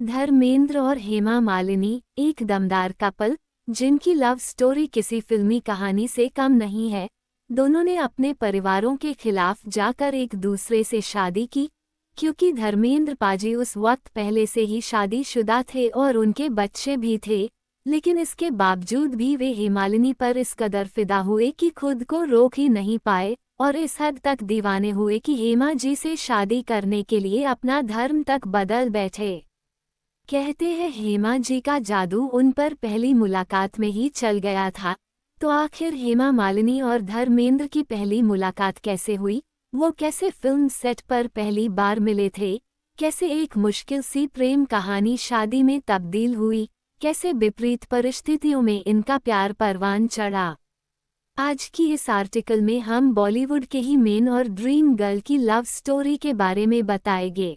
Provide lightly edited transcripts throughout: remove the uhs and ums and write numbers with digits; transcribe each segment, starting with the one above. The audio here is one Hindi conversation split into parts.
धर्मेंद्र और हेमा मालिनी एक दमदार कपल, जिनकी लव स्टोरी किसी फिल्मी कहानी से कम नहीं है। दोनों ने अपने परिवारों के खिलाफ जाकर एक दूसरे से शादी की, क्योंकि धर्मेंद्र पाजी उस वक्त पहले से ही शादीशुदा थे और उनके बच्चे भी थे। लेकिन इसके बावजूद भी वे हेमालिनी पर इस कदर फिदा हुए कि खुद को रोक ही नहीं पाए और इस हद तक दीवाने हुए कि हेमा जी से शादी करने के लिए अपना धर्म तक बदल बैठे। कहते हैं हेमा जी का जादू उन पर पहली मुलाकात में ही चल गया था। तो आखिर हेमा मालिनी और धर्मेंद्र की पहली मुलाकात कैसे हुई, वो कैसे फिल्म सेट पर पहली बार मिले थे, कैसे एक मुश्किल सी प्रेम कहानी शादी में तब्दील हुई, कैसे विपरीत परिस्थितियों में इनका प्यार परवान चढ़ा। आज की इस आर्टिकल में हम बॉलीवुड के ही मेन और ड्रीम गर्ल की लव स्टोरी के बारे में बताएंगे।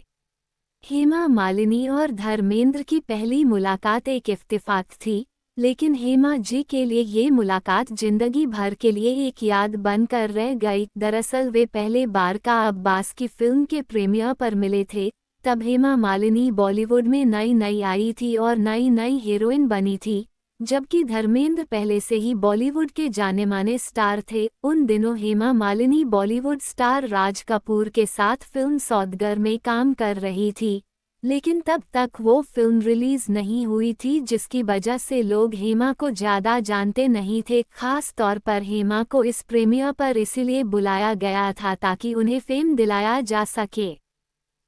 हेमा मालिनी और धर्मेंद्र की पहली मुलाकात एक इत्तेफाक थी, लेकिन हेमा जी के लिए ये मुलाकात जिंदगी भर के लिए एक याद बनकर रह गई। दरअसल वे पहले बार का अब्बास की फिल्म के प्रीमियर पर मिले थे। तब हेमा मालिनी बॉलीवुड में नई नई आई थी और नई नई हीरोइन बनी थी, जबकि धर्मेंद्र पहले से ही बॉलीवुड के जाने माने स्टार थे। उन दिनों हेमा मालिनी बॉलीवुड स्टार राज कपूर के साथ फिल्म सौदागर में काम कर रही थी, लेकिन तब तक वो फिल्म रिलीज नहीं हुई थी, जिसकी वजह से लोग हेमा को ज़्यादा जानते नहीं थे। खास तौर पर हेमा को इस प्रीमियर पर इसलिए बुलाया गया था ताकि उन्हें फेम दिलाया जा सके।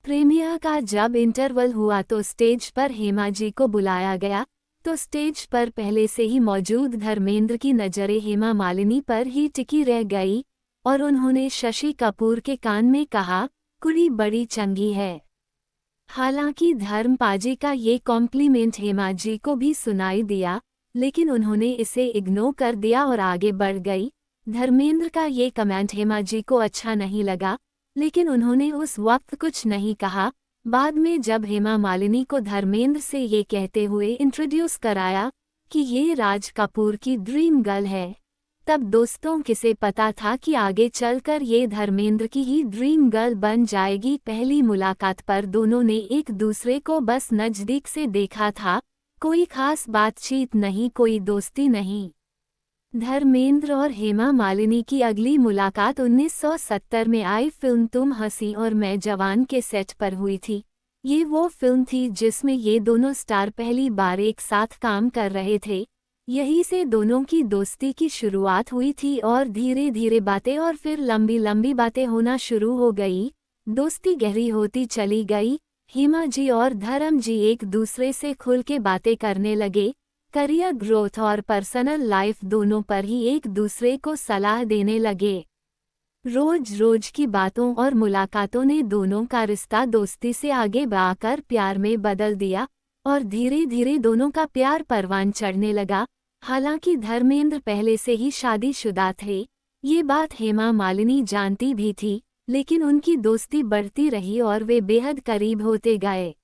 प्रीमियर का जब इंटरवल हुआ तो स्टेज पर हेमा जी को बुलाया गया, तो स्टेज पर पहले से ही मौजूद धर्मेंद्र की नज़रें हेमा मालिनी पर ही टिकी रह गई और उन्होंने शशि कपूर के कान में कहा, कुड़ी बड़ी चंगी है। हालांकि धर्म पाजी का ये कॉम्प्लीमेंट हेमा जी को भी सुनाई दिया, लेकिन उन्होंने इसे इग्नोर कर दिया और आगे बढ़ गई। धर्मेंद्र का ये कमेंट हेमा जी को अच्छा नहीं लगा, लेकिन उन्होंने उस वक्त कुछ नहीं कहा। बाद में जब हेमा मालिनी को धर्मेंद्र से ये कहते हुए इंट्रोड्यूस कराया कि ये राज कपूर की ड्रीम गर्ल है, तब दोस्तों किसे पता था कि आगे चलकर ये धर्मेंद्र की ही ड्रीम गर्ल बन जाएगी। पहली मुलाकात पर दोनों ने एक दूसरे को बस नज़दीक से देखा था, कोई खास बातचीत नहीं, कोई दोस्ती नहीं। धर्मेंद्र और हेमा मालिनी की अगली मुलाकात 1970 में आई फिल्म तुम हंसी और मैं जवान के सेट पर हुई थी। ये वो फिल्म थी जिसमें ये दोनों स्टार पहली बार एक साथ काम कर रहे थे। यहीं से दोनों की दोस्ती की शुरुआत हुई थी और धीरे धीरे बातें और फिर लंबी लंबी बातें होना शुरू हो गई। दोस्ती गहरी होती चली गई। हेमा जी और धर्म जी एक दूसरे से खुल के बातें करने लगे। करियर ग्रोथ और पर्सनल लाइफ दोनों पर ही एक दूसरे को सलाह देने लगे। रोज रोज की बातों और मुलाकातों ने दोनों का रिश्ता दोस्ती से आगे बढ़कर प्यार में बदल दिया और धीरे धीरे दोनों का प्यार परवान चढ़ने लगा। हालांकि धर्मेंद्र पहले से ही शादीशुदा थे, ये बात हेमा मालिनी जानती भी थी, लेकिन उनकी दोस्ती बढ़ती रही और वे बेहद करीब होते गए।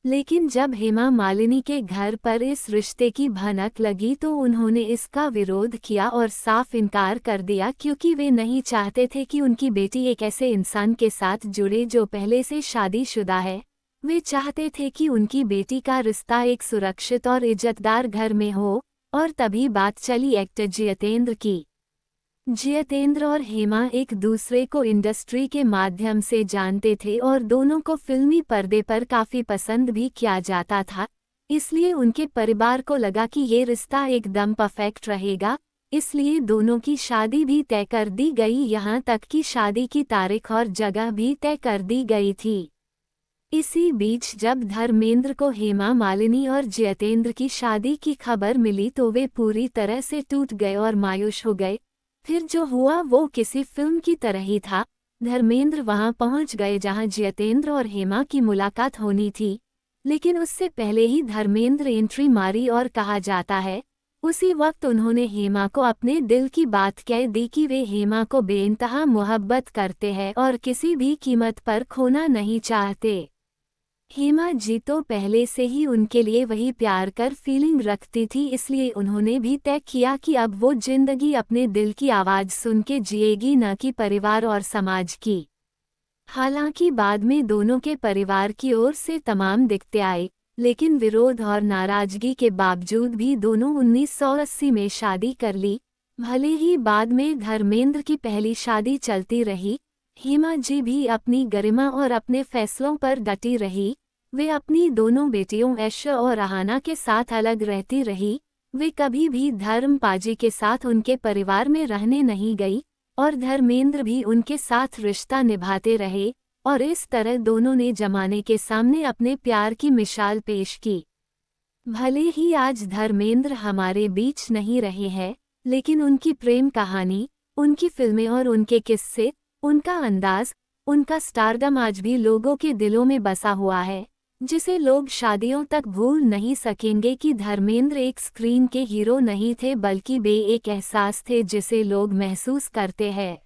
लेकिन जब हेमा मालिनी के घर पर इस रिश्ते की भनक लगी तो उन्होंने इसका विरोध किया और साफ इनकार कर दिया, क्योंकि वे नहीं चाहते थे कि उनकी बेटी एक ऐसे इंसान के साथ जुड़े जो पहले से शादीशुदा है। वे चाहते थे कि उनकी बेटी का रिश्ता एक सुरक्षित और इज्जतदार घर में हो। और तभी बात चली एक्टर जितेंद्र की। जितेंद्र और हेमा एक दूसरे को इंडस्ट्री के माध्यम से जानते थे और दोनों को फिल्मी पर्दे पर काफ़ी पसंद भी किया जाता था, इसलिए उनके परिवार को लगा कि ये रिश्ता एकदम परफेक्ट रहेगा। इसलिए दोनों की शादी भी तय कर दी गई, यहाँ तक कि शादी की तारीख और जगह भी तय कर दी गई थी। इसी बीच जब धर्मेंद्र को हेमा मालिनी और जितेंद्र की शादी की खबर मिली तो वे पूरी तरह से टूट गए और मायूस हो गए। फिर जो हुआ वो किसी फिल्म की तरह ही था। धर्मेंद्र वहां पहुंच गए जहां जितेंद्र और हेमा की मुलाकात होनी थी, लेकिन उससे पहले ही धर्मेंद्र एंट्री मारी और कहा जाता है उसी वक्त उन्होंने हेमा को अपने दिल की बात कह दी कि वे हेमा को बेइंतहा मोहब्बत करते हैं और किसी भी कीमत पर खोना नहीं चाहते। हेमा जी तो पहले से ही उनके लिए वही प्यार कर फीलिंग रखती थी, इसलिए उन्होंने भी तय किया कि अब वो जिंदगी अपने दिल की आवाज़ सुन के जिएगी, न कि परिवार और समाज की। हालांकि बाद में दोनों के परिवार की ओर से तमाम दिक्कतें आई, लेकिन विरोध और नाराजगी के बावजूद भी दोनों 1980 में शादी कर ली। भले ही बाद में धर्मेंद्र की पहली शादी चलती रही, हेमा जी भी अपनी गरिमा और अपने फैसलों पर डटी रही। वे अपनी दोनों बेटियों ऐशा और अहाना के साथ अलग रहती रही। वे कभी भी धर्म पाजी के साथ उनके परिवार में रहने नहीं गई और धर्मेंद्र भी उनके साथ रिश्ता निभाते रहे, और इस तरह दोनों ने जमाने के सामने अपने प्यार की मिसाल पेश की। भले ही आज धर्मेंद्र हमारे बीच नहीं रहे हैं, लेकिन उनकी प्रेम कहानी, उनकी फिल्में और उनके किस्से, उनका अंदाज, उनका स्टारडम आज भी लोगों के दिलों में बसा हुआ है, जिसे लोग शादियों तक भूल नहीं सकेंगे कि धर्मेंद्र एक स्क्रीन के हीरो नहीं थे बल्कि वे एक एहसास थे जिसे लोग महसूस करते हैं।